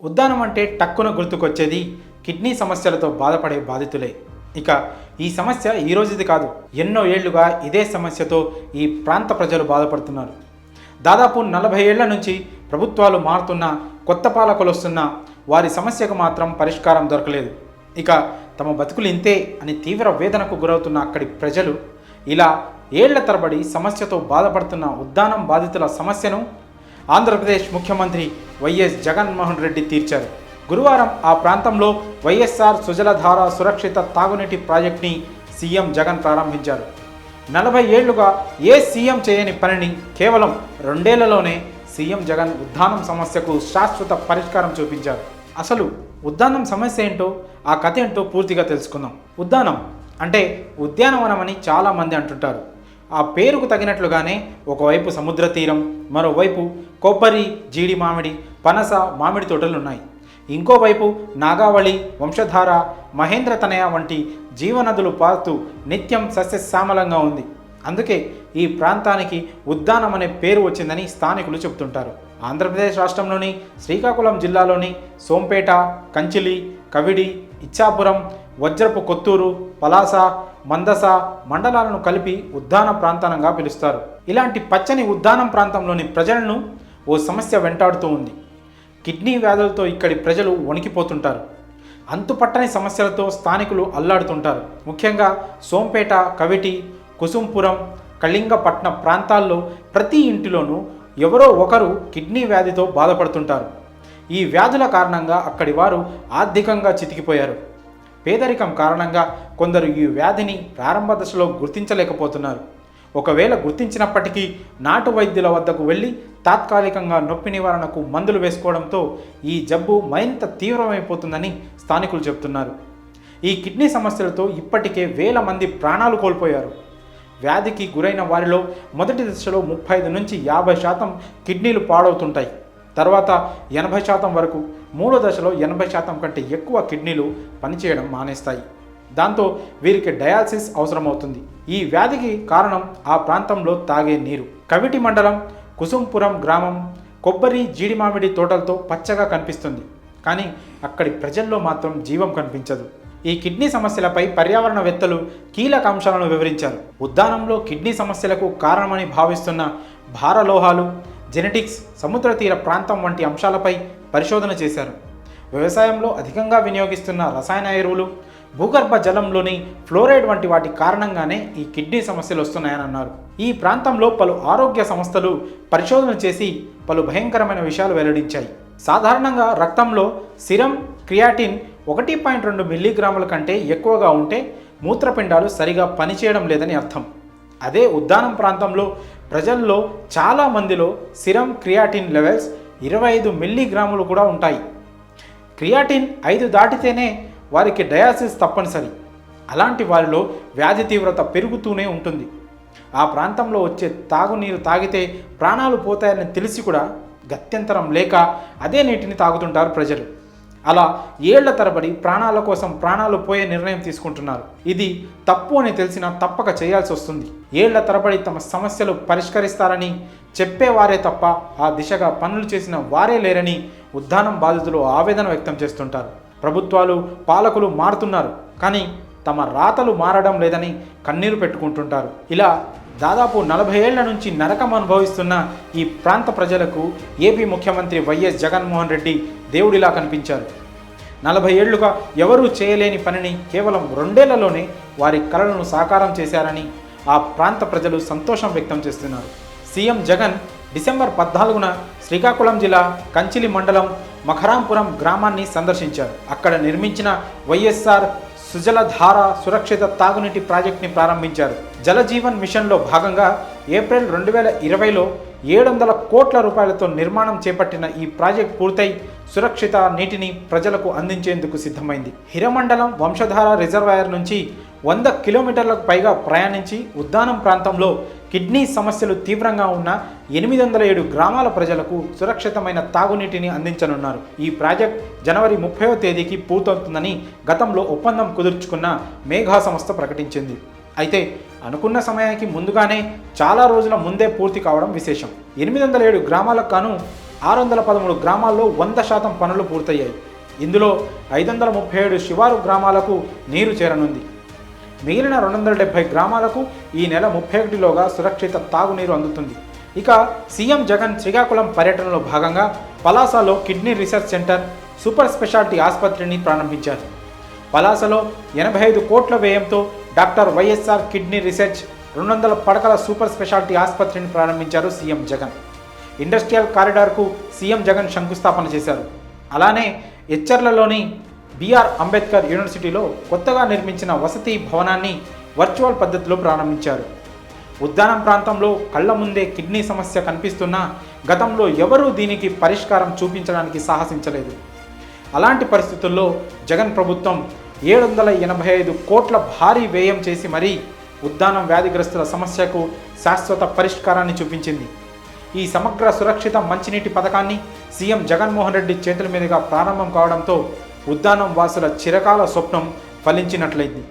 ఉద్దానం అంటే టక్కున గుర్తుకొచ్చేది కిడ్నీ సమస్యలతో బాధపడే బాధితులే. ఇక ఈ సమస్య ఈ రోజుది కాదు, ఎన్నో ఏళ్లుగా ఇదే సమస్యతో ఈ ప్రాంత ప్రజలు బాధపడుతున్నారు. దాదాపు 40 ఏళ్ల నుంచి ప్రభుత్వాలు మారుతున్నా, కొత్త పాలకులు వస్తున్నా వారి సమస్యకు మాత్రం పరిష్కారం దొరకలేదు. ఇక తమ బతుకులు ఇంతే అని తీవ్ర వేదనకు గురవుతున్న అక్కడి ప్రజలు ఇలా ఏళ్ల తరబడి సమస్యతో బాధపడుతున్న ఉద్దానం బాధితుల సమస్యను ఆంధ్రప్రదేశ్ ముఖ్యమంత్రి వైఎస్ జగన్మోహన్ రెడ్డి తీర్చారు. గురువారం ఆ ప్రాంతంలో వైఎస్ఆర్ సుజలధార సురక్షిత తాగునీటి ప్రాజెక్ట్ని సీఎం జగన్ ప్రారంభించారు. 40 ఏళ్లుగా ఏ సీఎం చేయని పనిని కేవలం 2 ఏళ్లలోనే సీఎం జగన్ ఉద్దానం సమస్యకు శాశ్వత పరిష్కారం చూపించారు. అసలు ఉద్దానం సమస్య ఏంటో, ఆ కథ ఏంటో పూర్తిగా తెలుసుకుందాం. ఉద్దానం అంటే ఉద్యానవనం అని చాలామంది అంటుంటారు. ఆ పేరుకు తగినట్లుగానే ఒకవైపు సముద్ర తీరం, మరోవైపు కొబ్బరి, జీడి మామిడి, పనస, మామిడి తోటలు ఉన్నాయి. ఇంకోవైపు నాగావళి, వంశధార, మహేంద్ర తనయ వంటి జీవనదులు పారుతూ నిత్యం సస్యశ్యామలంగా ఉంది. అందుకే ఈ ప్రాంతానికి ఉద్దానం అనే పేరు వచ్చిందని స్థానికులు చెబుతుంటారు. ఆంధ్రప్రదేశ్ రాష్ట్రంలోని శ్రీకాకుళం జిల్లాలోని సోంపేట, కంచిలి, కవిడి, ఇచ్చాపురం, వజ్రపు కొత్తూరు, పలాస, మందస మండలాలను కలిపి ఉద్దాన ప్రాంతంగా పిలుస్తారు. ఇలాంటి పచ్చని ఉద్దానం ప్రాంతంలోని ప్రజలను ఓ సమస్య వెంటాడుతూ ఉంది. కిడ్నీ వ్యాధులతో ఇక్కడి ప్రజలు వణికిపోతుంటారు. అంతుపట్టని సమస్యలతో స్థానికులు అల్లాడుతుంటారు. ముఖ్యంగా సోంపేట, కవిటి, కుసుంపురం, కళింగపట్నం ప్రాంతాల్లో ప్రతి ఇంటిలోనూ ఎవరో ఒకరు కిడ్నీ వ్యాధితో బాధపడుతుంటారు. ఈ వ్యాధుల కారణంగా అక్కడి వారు ఆర్థికంగా చితికిపోయారు. పేదరికం కారణంగా కొందరు ఈ వ్యాధిని ప్రారంభ దశలో గుర్తించలేకపోతున్నారు. ఒకవేళ గుర్తించినప్పటికీ నాటు వైద్యుల వద్దకు వెళ్ళి తాత్కాలికంగా నొప్పి నివారణకు మందులు వేసుకోవడంతో ఈ జబ్బు మరింత తీవ్రమైపోతుందని స్థానికులు చెబుతున్నారు. ఈ కిడ్నీ సమస్యలతో ఇప్పటికే వేల మంది ప్రాణాలు కోల్పోయారు. వ్యాధికి గురైన వారిలో మొదటి దశలో 35 నుంచి 50% కిడ్నీలు పాడవుతుంటాయి. తర్వాత 80% వరకు, మూడో దశలో 80% కంటే ఎక్కువ కిడ్నీలు పనిచేయడం మానేస్తాయి. దాంతో వీరికి డయాలసిస్ అవసరమవుతుంది. ఈ వ్యాధికి కారణం ఆ ప్రాంతంలో తాగే నీరు. కవిటి మండలం కుసుంపురం గ్రామం కొబ్బరి, జీడి మామిడి తోటలతో పచ్చగా కనిపిస్తుంది. కానీ అక్కడి ప్రజల్లో మాత్రం జీవం కనిపించదు. ఈ కిడ్నీ సమస్యలపై పర్యావరణవేత్తలు కీలక అంశాలను వివరించారు. ఉద్దానంలో కిడ్నీ సమస్యలకు కారణమని భావిస్తున్న భారలోహాలు, జెనెటిక్స్, సముద్ర తీర ప్రాంతం వంటి అంశాలపై పరిశోధన చేశారు. వ్యవసాయంలో అధికంగా వినియోగిస్తున్న రసాయన ఎరువులు, భూగర్భ జలంలోని ఫ్లోరైడ్ వంటి వాటి కారణంగానే ఈ కిడ్నీ సమస్యలు వస్తున్నాయని అన్నారు. ఈ ప్రాంతంలో పలు ఆరోగ్య సంస్థలు పరిశోధన చేసి పలు భయంకరమైన విషయాలు వెల్లడించాయి. సాధారణంగా రక్తంలో సిరం క్రియాటిన్ 1.2 మిల్లీగ్రాముల కంటే ఎక్కువగా ఉంటే మూత్రపిండాలు సరిగా పనిచేయడం లేదని అర్థం. అదే ఉద్దానం ప్రాంతంలో ప్రజల్లో చాలా మందిలో సిరం క్రియాటిన్ లెవెల్స్ 25 మిల్లీగ్రాములు కూడా ఉంటాయి. క్రియాటిన్ 5 దాటితేనే వారికి డయాలసిస్ తప్పనిసరి. అలాంటి వారిలో వ్యాధి తీవ్రత పెరుగుతూనే ఉంటుంది. ఆ ప్రాంతంలో వచ్చే తాగునీరు తాగితే ప్రాణాలు పోతాయని తెలిసి కూడా గత్యంతరం లేక అదే నీటిని తాగుతుంటారు ప్రజలు. అలా ఏళ్ల తరబడి ప్రాణాల కోసం ప్రాణాలు పోయే నిర్ణయం తీసుకుంటున్నారు. ఇది తప్పు అని తెలిసినా తప్పక చేయాల్సి వస్తుంది. ఏళ్ల తరబడి తమ సమస్యలు పరిష్కరిస్తారని చెప్పేవారే తప్ప ఆ దిశగా పనులు చేసిన వారే లేరని ఉద్దానం బాధితులు ఆవేదన వ్యక్తం చేస్తుంటారు. ప్రభుత్వాలు, పాలకులు మారుతున్నారు, కానీ తమ రాతలు మారడం లేదని కన్నీరు పెట్టుకుంటుంటారు. ఇలా దాదాపు 40 ఏళ్ల నుంచి నరకం అనుభవిస్తున్న ఈ ప్రాంత ప్రజలకు ఏపీ ముఖ్యమంత్రి వైఎస్ జగన్మోహన్ రెడ్డి దేవుడిలా కనిపించారు. 40 ఏళ్లుగా ఎవరూ చేయలేని పనిని కేవలం 2 ఏళ్లలోనే వారి కలలను సాకారం చేశారని ఆ ప్రాంత ప్రజలు సంతోషం వ్యక్తం చేస్తున్నారు. సీఎం జగన్ డిసెంబర్ 14న శ్రీకాకుళం జిల్లా కంచిలి మండలం మఖరాంపురం గ్రామాన్ని సందర్శించారు. అక్కడ నిర్మించిన వైఎస్ఆర్ సుజలధార సురక్షిత తాగునీటి ప్రాజెక్ట్ని ప్రారంభించారు. జలజీవన్ మిషన్లో భాగంగా ఏప్రిల్ 2020లో 700 కోట్ల రూపాయలతో నిర్మాణం చేపట్టిన ఈ ప్రాజెక్ట్ పూర్తయి సురక్షిత నీటిని ప్రజలకు అందించేందుకు సిద్ధమైంది. హిరమండలం వంశధార రిజర్వాయర్ నుంచి 100 కిలోమీటర్లకు పైగా ప్రయాణించి ఉద్దానం ప్రాంతంలో కిడ్నీ సమస్యలు తీవ్రంగా ఉన్న 807 గ్రామాల ప్రజలకు సురక్షితమైన తాగునీటిని అందించనున్నారు. ఈ ప్రాజెక్ట్ జనవరి 30వ తేదీకి పూర్తవుతుందని గతంలో ఒప్పందం కుదుర్చుకున్న మేఘా సంస్థ ప్రకటించింది. అయితే అనుకున్న సమయానికి ముందుగానే చాలా రోజుల ముందే పూర్తి కావడం విశేషం. 807 గ్రామాలకు గాను 613 గ్రామాల్లో 100% పనులు పూర్తయ్యాయి. ఇందులో 537 శివారు గ్రామాలకు నీరు చేరనుంది. మిగిలిన 270 గ్రామాలకు ఈ నెల 31లోగా సురక్షిత తాగునీరు అందుతుంది. ఇక సీఎం జగన్ శ్రీకాకుళం పర్యటనలో భాగంగా పలాసలో kidney research centre, super speciality ఆసుపత్రిని ప్రారంభించారు. పలాసలో 85 కోట్ల వ్యయంతో డాక్టర్ వైఎస్ఆర్ కిడ్నీ రీసెర్చ్ 200 పడకల సూపర్ స్పెషాలిటీ ఆసుపత్రిని ప్రారంభించారు సీఎం జగన్. ఇండస్ట్రియల్ కారిడార్కు సీఎం జగన్ శంకుస్థాపన చేశారు. అలానే ఎచ్చర్లలోని బిఆర్ అంబేద్కర్ యూనివర్సిటీలో కొత్తగా నిర్మించిన వసతి భవనాన్ని వర్చువల్ పద్ధతిలో ప్రారంభించారు. ఉద్దానం ప్రాంతంలో కళ్ల ముందే కిడ్నీ సమస్య కనిపిస్తున్నా గతంలో ఎవరూ దీనికి పరిష్కారం చూపించడానికి సాహసించలేదు. అలాంటి పరిస్థితుల్లో జగన్ ప్రభుత్వం 785 కోట్ల భారీ వ్యయం చేసి మరీ ఉద్దానం వ్యాధిగ్రస్తుల సమస్యకు శాశ్వత పరిష్కారాన్ని చూపించింది. ఈ సమగ్ర సురక్షిత మంచినీటి పథకాన్ని సీఎం జగన్మోహన్ రెడ్డి చేతుల మీదుగా ప్రారంభం కావడంతో ఉద్దానం వాసుల చిరకాల స్వప్నం ఫలించినట్లయింది.